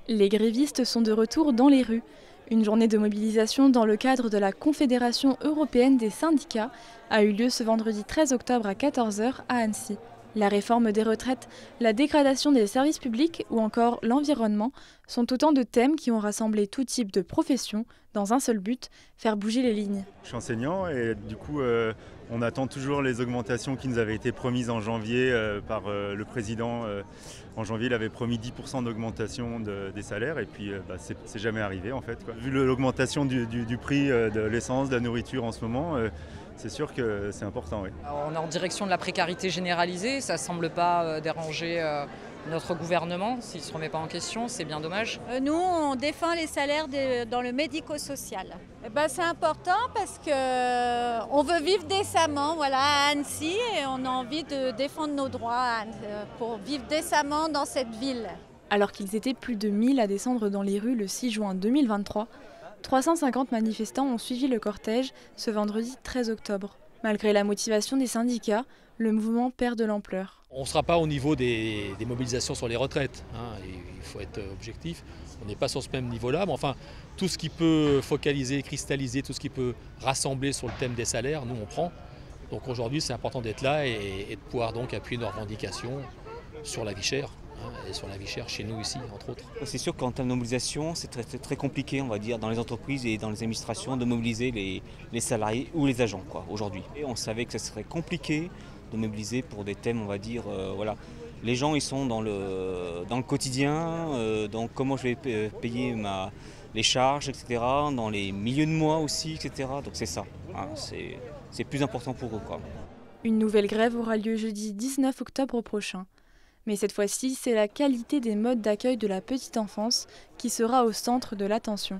Les grévistes sont de retour dans les rues. Une journée de mobilisation dans le cadre de la Confédération européenne des syndicats a eu lieu ce vendredi 13 octobre à 14 heures à Annecy. La réforme des retraites, la dégradation des services publics ou encore l'environnement sont autant de thèmes qui ont rassemblé tout type de professions dans un seul but, faire bouger les lignes. Je suis enseignant et du coup on attend toujours les augmentations qui nous avaient été promises en janvier par le président. En janvier il avait promis 10% d'augmentation des salaires et puis c'est jamais arrivé en fait, quoi. Vu l'augmentation du prix de l'essence, de la nourriture en ce moment, c'est sûr que c'est important. Oui. Alors, on est en direction de la précarité généralisée, ça ne semble pas déranger notre gouvernement s'il ne se remet pas en question, c'est bien dommage. Nous, on défend les salaires dans le médico-social. C'est important parce qu'on veut vivre décemment à Annecy et on a envie de défendre nos droits pour vivre décemment dans cette ville. Alors qu'ils étaient plus de 1000 à descendre dans les rues le 6 juin 2023, 350 manifestants ont suivi le cortège ce vendredi 13 octobre. Malgré la motivation des syndicats, le mouvement perd de l'ampleur. On ne sera pas au niveau des mobilisations sur les retraites, il faut être objectif. On n'est pas sur ce même niveau-là, mais enfin, tout ce qui peut focaliser, cristalliser, tout ce qui peut rassembler sur le thème des salaires, nous on prend. Donc aujourd'hui, c'est important d'être là et de pouvoir donc appuyer nos revendications sur la vie chère. Et sur la vie chère chez nous ici, entre autres. C'est sûr qu'en termes de mobilisation, c'est très compliqué, on va dire, dans les entreprises et dans les administrations, de mobiliser les salariés ou les agents aujourd'hui. Et on savait que ce serait compliqué de mobiliser pour des thèmes, on va dire, voilà. Les gens, ils sont dans le quotidien, dans comment je vais payer les charges, etc., dans les milieux de mois aussi, etc. Donc c'est ça, c'est plus important pour eux, quoi. Une nouvelle grève aura lieu jeudi 19 octobre prochain. Mais cette fois-ci, c'est la qualité des modes d'accueil de la petite enfance qui sera au centre de l'attention.